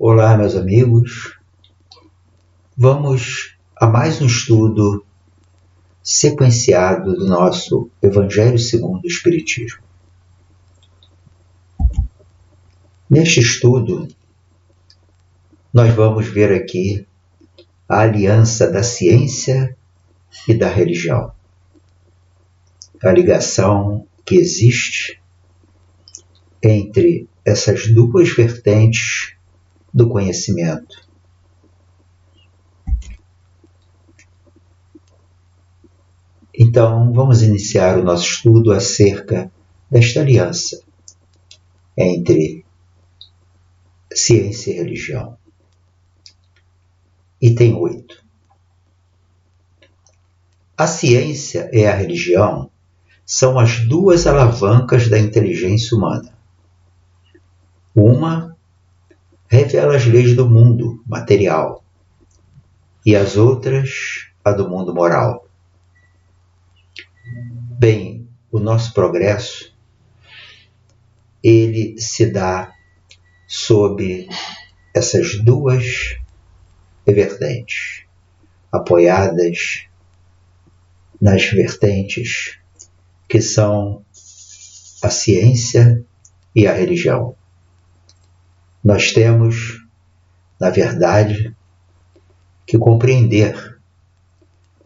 Olá, meus amigos. Vamos a mais um estudo sequenciado do nosso Evangelho segundo o Espiritismo. Neste estudo, nós vamos ver aqui a aliança da ciência e da religião. A ligação que existe entre essas duas vertentes do conhecimento. Então, vamos iniciar o nosso estudo acerca desta aliança entre ciência e religião. Item 8. A ciência e a religião são as duas alavancas da inteligência humana. Uma revela as leis do mundo material e as outras a do mundo moral. Bem, o nosso progresso, ele se dá sob essas duas vertentes, apoiadas nas vertentes que são a ciência e a religião. Nós temos, na verdade, que compreender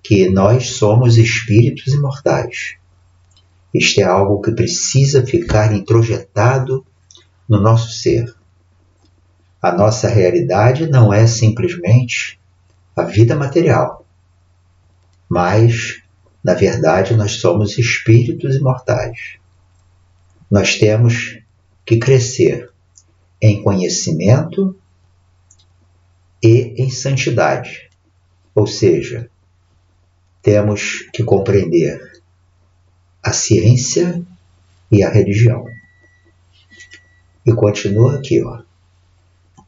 que nós somos espíritos imortais. Isto é algo que precisa ficar introjetado no nosso ser. A nossa realidade não é simplesmente a vida material, mas, na verdade, nós somos espíritos imortais. Nós temos que crescer em conhecimento e em santidade, ou seja, temos que compreender a ciência e a religião. E continua aqui,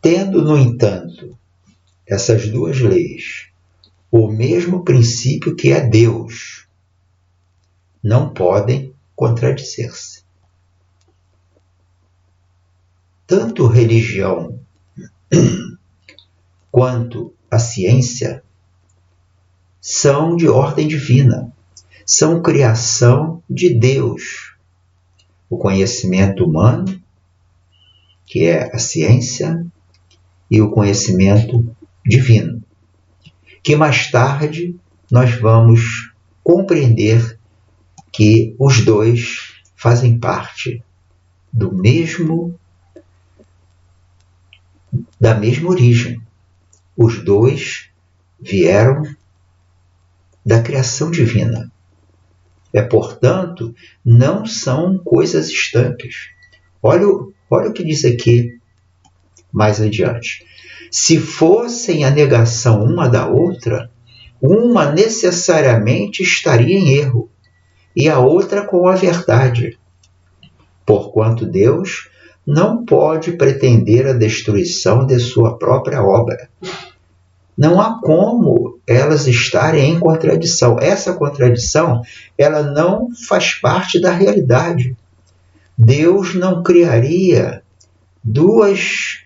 Tendo, no entanto, essas duas leis o mesmo princípio que é Deus, não podem contradizer-se. Tanto religião quanto a ciência são de ordem divina, são criação de Deus. O conhecimento humano, que é a ciência, e o conhecimento divino, que mais tarde nós vamos compreender que os dois fazem parte da mesma origem. Os dois vieram da criação divina. Portanto, não são coisas estanques. Olha o que diz aqui mais adiante. Se fossem a negação uma da outra, uma necessariamente estaria em erro, e a outra com a verdade. Porquanto Deus não pode pretender a destruição de sua própria obra. Não há como elas estarem em contradição. Essa contradição, ela não faz parte da realidade. Deus não criaria duas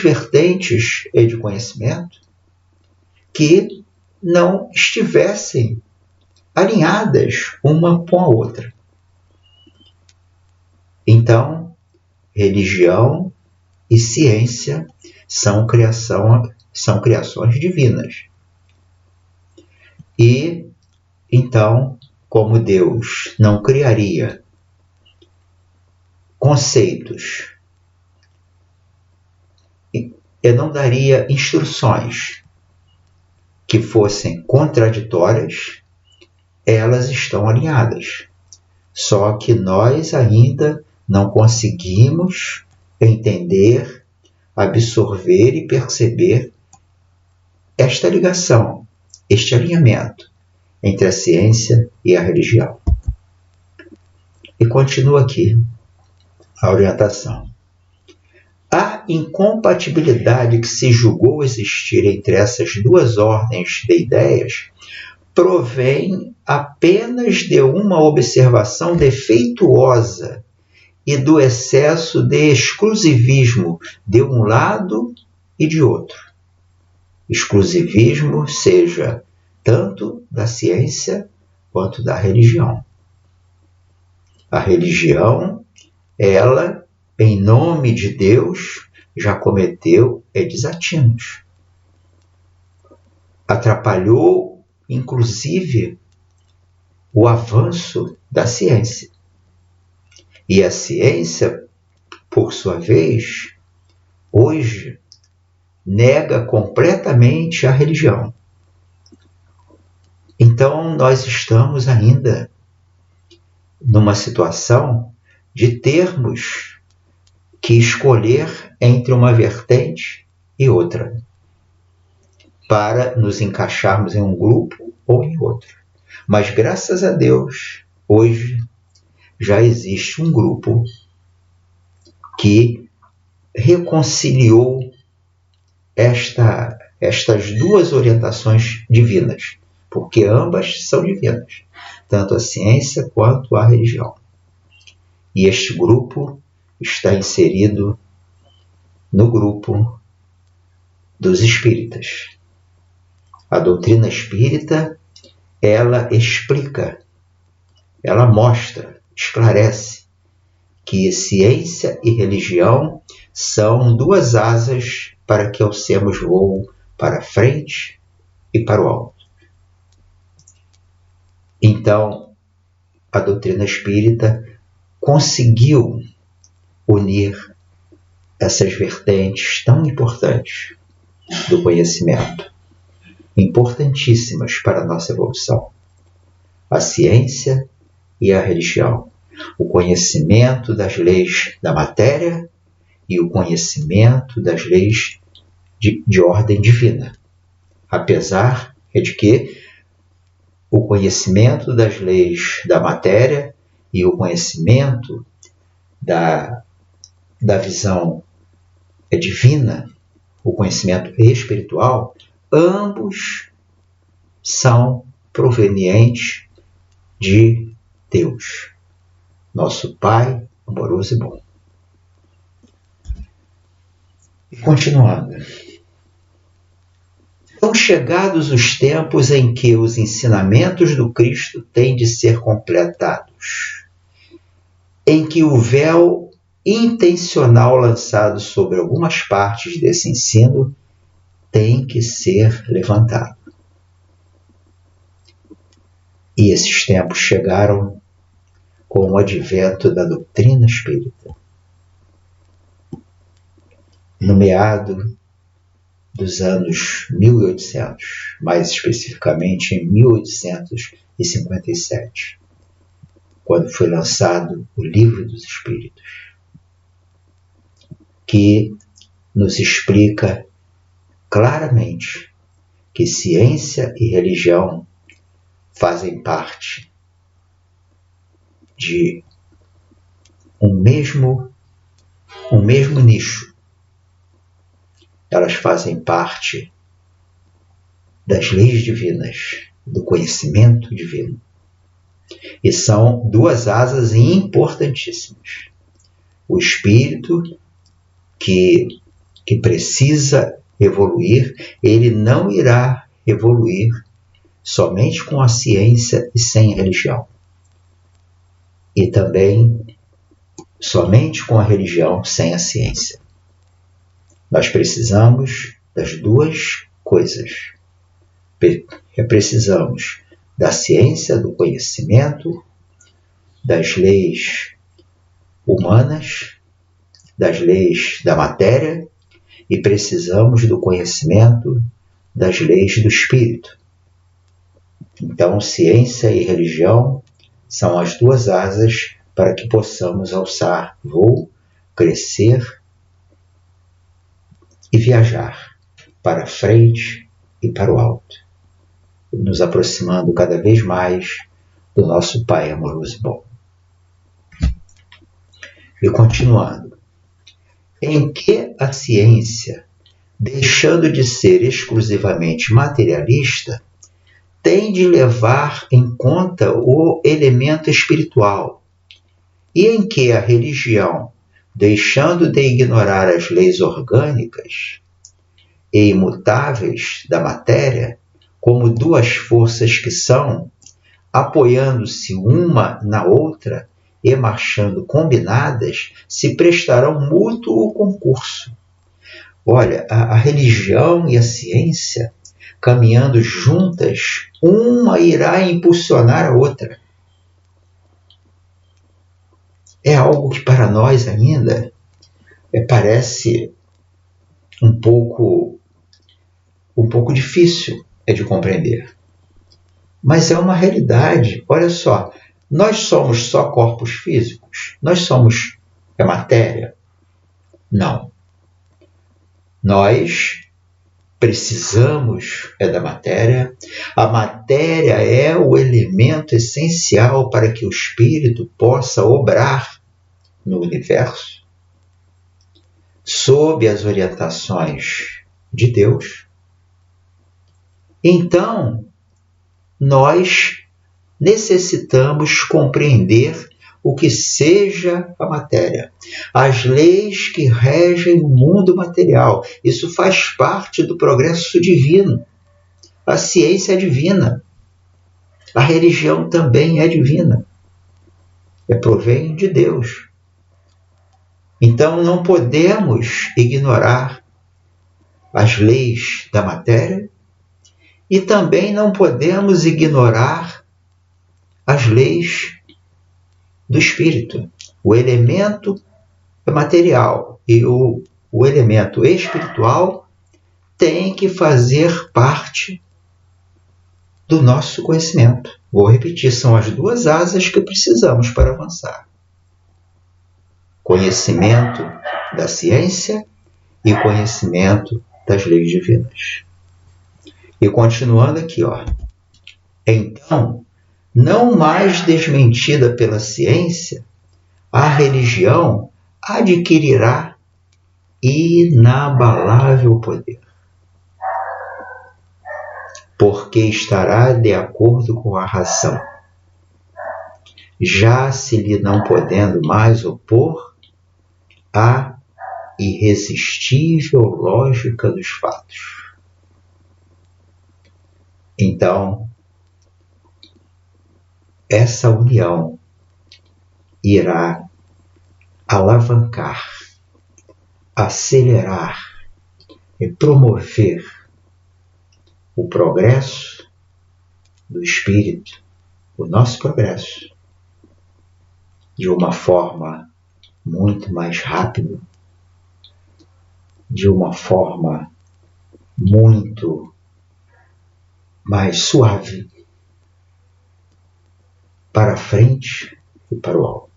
vertentes de conhecimento que não estivessem alinhadas uma com a outra. Então, religião e ciência são criações divinas. E, então, como Deus não criaria conceitos e não daria instruções que fossem contraditórias, elas estão alinhadas. Só que nós ainda não conseguimos entender, absorver e perceber esta ligação, este alinhamento entre a ciência e a religião. E continua aqui a orientação. A incompatibilidade que se julgou existir entre essas duas ordens de ideias provém apenas de uma observação defeituosa e do excesso de exclusivismo de um lado e de outro. Exclusivismo seja tanto da ciência quanto da religião. A religião, ela, em nome de Deus, já cometeu desatinos. Atrapalhou, inclusive, o avanço da ciência. E a ciência, por sua vez, hoje, nega completamente a religião. Então, nós estamos ainda numa situação de termos que escolher entre uma vertente e outra, para nos encaixarmos em um grupo ou em outro. Mas, graças a Deus, hoje já existe um grupo que reconciliou estas duas orientações divinas, porque ambas são divinas, tanto a ciência quanto a religião. E este grupo está inserido no grupo dos espíritas. A doutrina espírita, ela explica, ela mostra, esclarece que ciência e religião são duas asas para que alcemos voo para frente e para o alto. Então, a doutrina espírita conseguiu unir essas vertentes tão importantes do conhecimento, importantíssimas para a nossa evolução: a ciência e a religião, o conhecimento das leis da matéria e o conhecimento das leis de ordem divina. Apesar de que o conhecimento das leis da matéria e o conhecimento da visão divina, o conhecimento espiritual, ambos são provenientes de Deus, nosso Pai amoroso e bom. E continuando. São chegados os tempos em que os ensinamentos do Cristo têm de ser completados, em que o véu intencional lançado sobre algumas partes desse ensino tem que ser levantado. E esses tempos chegaram com o advento da doutrina espírita. No meado dos anos 1800, mais especificamente em 1857, quando foi lançado o Livro dos Espíritos, que nos explica claramente que ciência e religião fazem parte de um mesmo nicho. Elas fazem parte das leis divinas, do conhecimento divino. E são duas asas importantíssimas. O espírito que precisa evoluir, ele não irá evoluir somente com a ciência e sem a religião. E também somente com a religião sem a ciência. Nós precisamos das duas coisas. Precisamos da ciência, do conhecimento, das leis humanas, das leis da matéria, e precisamos do conhecimento das leis do espírito. Então, ciência e religião são as duas asas para que possamos alçar voo, crescer e viajar para frente e para o alto, nos aproximando cada vez mais do nosso Pai amoroso e bom. E continuando. Em que a ciência, deixando de ser exclusivamente materialista, tem de levar em conta o elemento espiritual, e em que a religião, deixando de ignorar as leis orgânicas, e imutáveis da matéria, como duas forças que são, apoiando-se uma na outra e marchando combinadas, se prestarão mútuo concurso. Olha, a religião e a ciência, caminhando juntas, uma irá impulsionar a outra. É algo que para nós ainda parece um pouco difícil de compreender. Mas é uma realidade. Olha só, nós somos só corpos físicos? Nós somos matéria? Não. Nós precisamos da matéria. A matéria é o elemento essencial para que o espírito possa obrar no universo sob as orientações de Deus. Então, nós necessitamos compreender o que seja a matéria, as leis que regem o mundo material. Isso faz parte do progresso divino. A ciência é divina. A religião também é divina. Provém de Deus. Então não podemos ignorar as leis da matéria e também não podemos ignorar as leis do espírito. O elemento material e o elemento espiritual têm que fazer parte do nosso conhecimento. Vou repetir, são as duas asas que precisamos para avançar. Conhecimento da ciência e conhecimento das leis divinas. E continuando aqui, então, não mais desmentida pela ciência, a religião adquirirá inabalável poder, porque estará de acordo com a razão, já se lhe não podendo mais opor à irresistível lógica dos fatos. Então, essa união irá alavancar, acelerar e promover o progresso do espírito, o nosso progresso, de uma forma muito mais rápida, de uma forma muito mais suave, para frente e para o alto.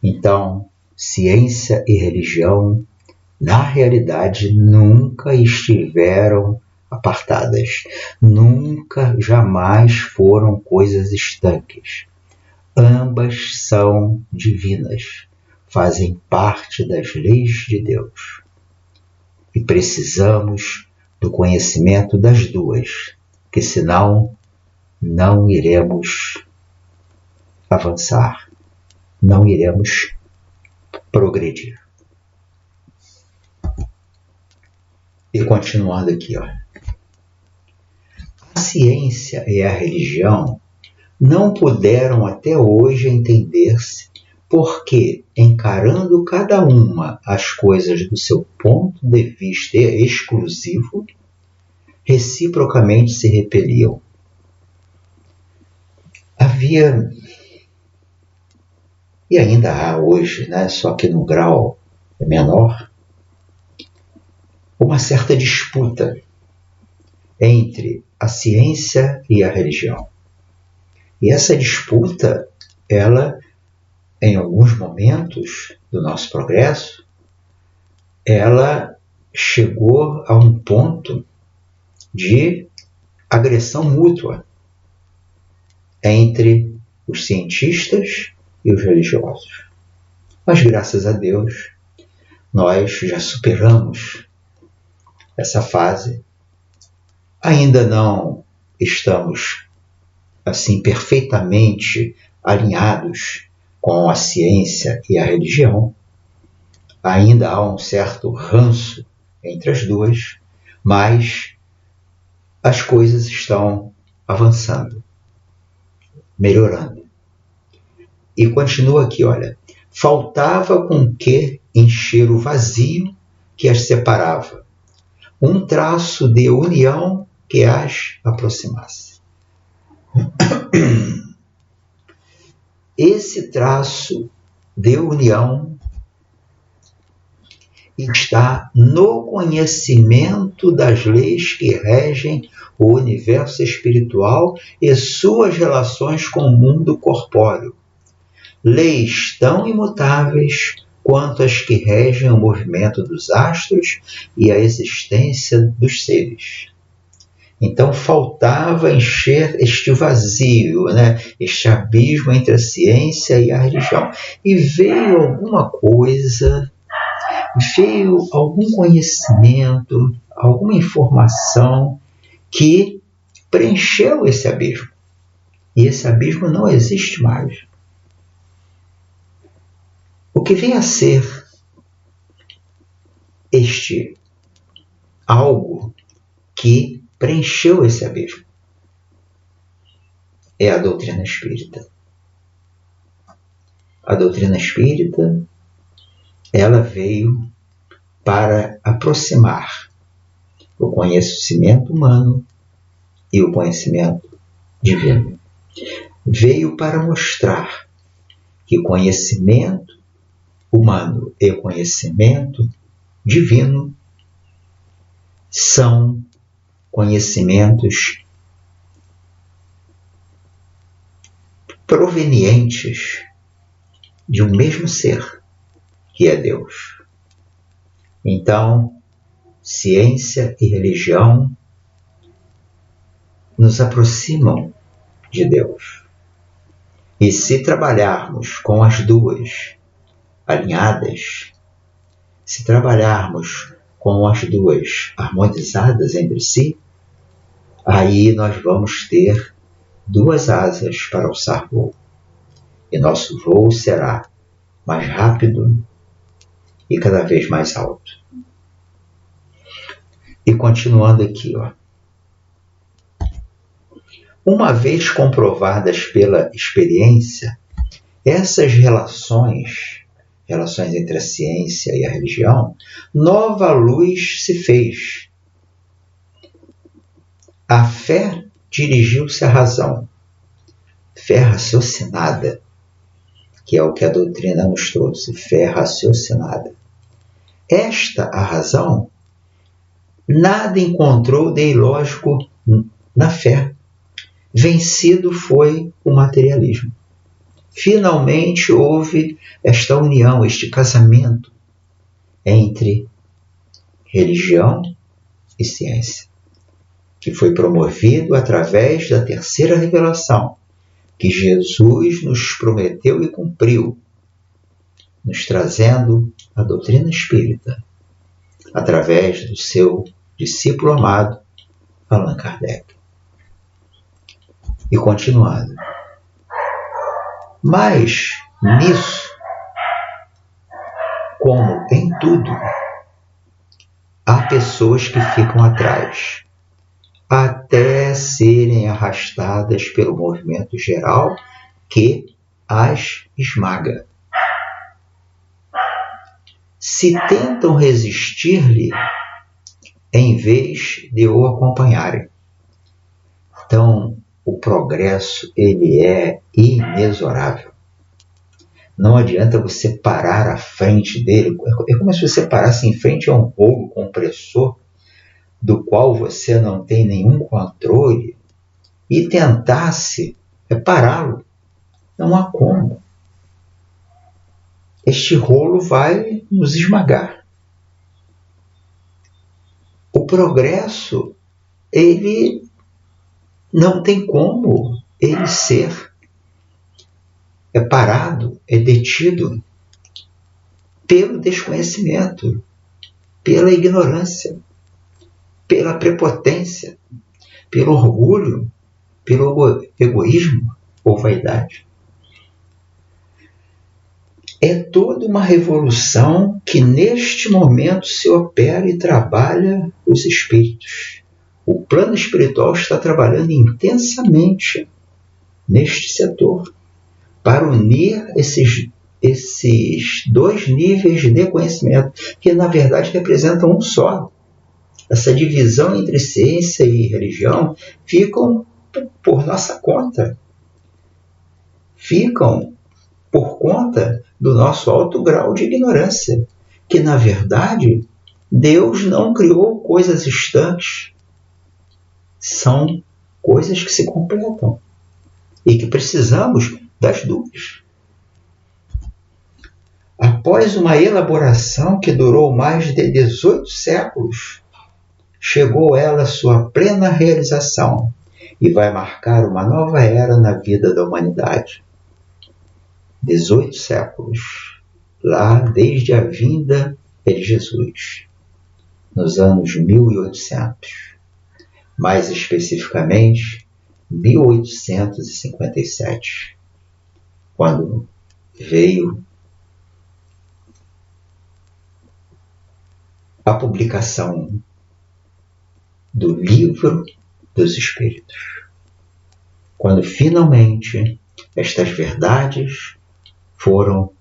Então, ciência e religião, na realidade, nunca estiveram apartadas. Nunca, jamais foram coisas estanques. Ambas são divinas, fazem parte das leis de Deus. E precisamos do conhecimento das duas, que senão não iremos avançar, não iremos progredir. E continuando aqui, a ciência e a religião não puderam até hoje entender-se porque, encarando cada uma as coisas do seu ponto de vista exclusivo, reciprocamente se repeliam. Havia, e ainda há hoje, só que num grau menor, uma certa disputa entre a ciência e a religião. E essa disputa, ela, em alguns momentos do nosso progresso, ela chegou a um ponto de agressão mútua entre os cientistas e os religiosos. Mas, graças a Deus, nós já superamos essa fase. Ainda não estamos assim perfeitamente alinhados com a ciência e a religião. Ainda há um certo ranço entre as duas, mas as coisas estão avançando, melhorando. E continua aqui, olha. Faltava com que encher o vazio que as separava, um traço de união que as aproximasse. Esse traço de união está no conhecimento das leis que regem o universo espiritual e suas relações com o mundo corpóreo. Leis tão imutáveis quanto as que regem o movimento dos astros e a existência dos seres. Então faltava encher este vazio, este abismo entre a ciência e a religião. E veio alguma coisa, veio algum conhecimento, alguma informação que preencheu esse abismo. E esse abismo não existe mais. O que vem a ser este algo que preencheu esse abismo é a doutrina espírita. A doutrina espírita, ela veio para aproximar o conhecimento humano e o conhecimento divino. Veio para mostrar que o conhecimento humano e o conhecimento divino são conhecimentos provenientes de um mesmo ser, que é Deus. Então, ciência e religião nos aproximam de Deus. E se trabalharmos com as duas alinhadas, se trabalharmos com as duas harmonizadas entre si, aí nós vamos ter duas asas para alçar voo. E nosso voo será mais rápido e cada vez mais alto. E continuando aqui, uma vez comprovadas pela experiência, essas relações entre a ciência e a religião, nova luz se fez. A fé dirigiu-se à razão. Fé raciocinada, que é o que a doutrina nos trouxe, fé raciocinada. Esta, a razão, nada encontrou de ilógico na fé. Vencido foi o materialismo. Finalmente houve esta união, este casamento entre religião e ciência, que foi promovido através da terceira revelação, que Jesus nos prometeu e cumpriu, nos trazendo a doutrina espírita, através do seu discípulo amado, Allan Kardec. E continuando. Mas nisso, como em tudo, há pessoas que ficam atrás, até serem arrastadas pelo movimento geral que as esmaga. Se tentam resistir-lhe em vez de o acompanharem. Então, o progresso, ele é inexorável. Não adianta você parar à frente dele. É como se você parasse em frente a um rolo compressor do qual você não tem nenhum controle e tentasse pará-lo. Não há como. Este rolo vai nos esmagar. O progresso, ele não tem como ele ser parado, detido pelo desconhecimento, pela ignorância, pela prepotência, pelo orgulho, pelo egoísmo ou vaidade. É toda uma revolução que neste momento se opera e trabalha os espíritos. O plano espiritual está trabalhando intensamente neste setor para unir esses dois níveis de conhecimento, que na verdade representam um só. Essa divisão entre ciência e religião ficam por nossa conta. Ficam por conta do nosso alto grau de ignorância, que na verdade Deus não criou coisas estanques, são coisas que se completam e que precisamos das duas. Após uma elaboração que durou mais de 18 séculos, chegou ela à sua plena realização e vai marcar uma nova era na vida da humanidade. 18 séculos, lá desde a vinda de Jesus, nos anos 1800, mais especificamente 1857, quando veio a publicação do Livro dos Espíritos, quando finalmente estas verdades foram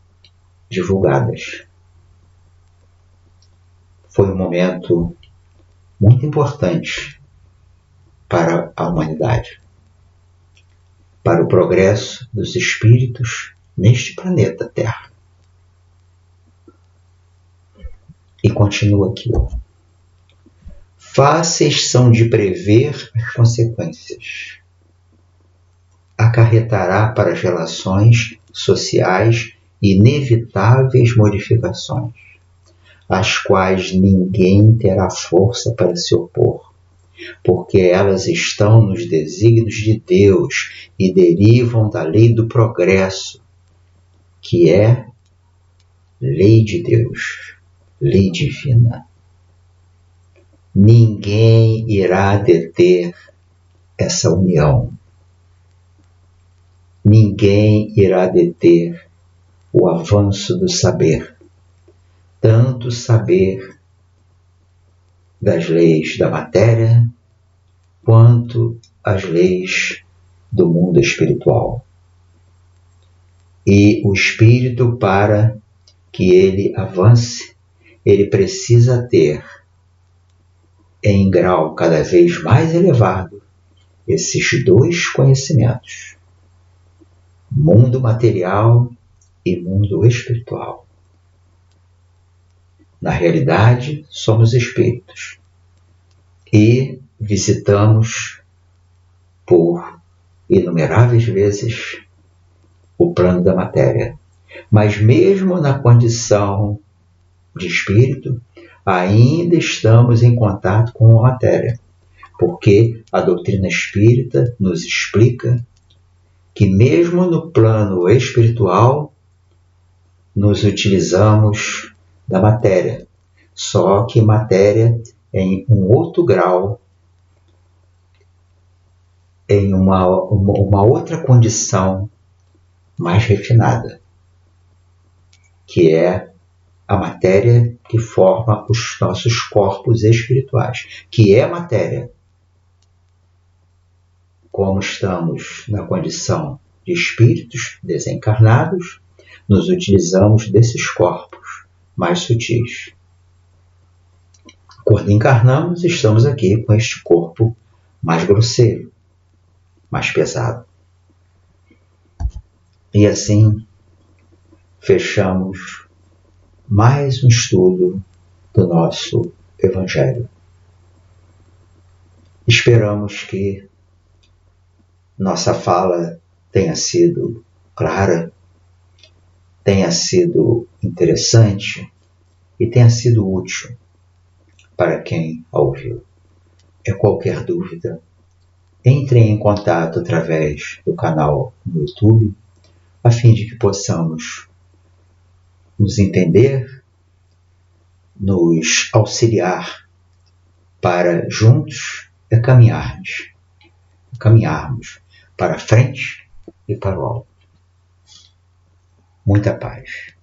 divulgadas. Foi um momento muito importante para a humanidade, para o progresso dos espíritos neste planeta Terra. E continua aqui, ó. Fáceis são de prever as consequências. Acarretará para as relações sociais inevitáveis modificações, às quais ninguém terá força para se opor, porque elas estão nos desígnios de Deus e derivam da lei do progresso, que é lei de Deus, lei divina. Ninguém irá deter essa união. Ninguém irá deter o avanço do saber, tanto saber das leis da matéria, quanto as leis do mundo espiritual. E o espírito, para que ele avance, ele precisa ter, em grau cada vez mais elevado, esses dois conhecimentos: mundo material e mundo espiritual. Na realidade, somos espíritos e visitamos por inumeráveis vezes o plano da matéria. Mas mesmo na condição de espírito, ainda estamos em contato com a matéria, porque a doutrina espírita nos explica que mesmo no plano espiritual nos utilizamos da matéria, só que matéria em um outro grau, em uma outra condição mais refinada, que é a matéria que forma os nossos corpos espirituais, que é matéria. Como estamos na condição de espíritos desencarnados, nos utilizamos desses corpos mais sutis. Quando encarnamos, estamos aqui com este corpo mais grosseiro, mais pesado. E assim, fechamos mais um estudo do nosso Evangelho. Esperamos que nossa fala tenha sido clara, tenha sido interessante e tenha sido útil para quem a ouviu. Qualquer dúvida, entre em contato através do canal no YouTube, a fim de que possamos nos entender, nos auxiliar para juntos caminharmos para frente e para o alto. Muita paz.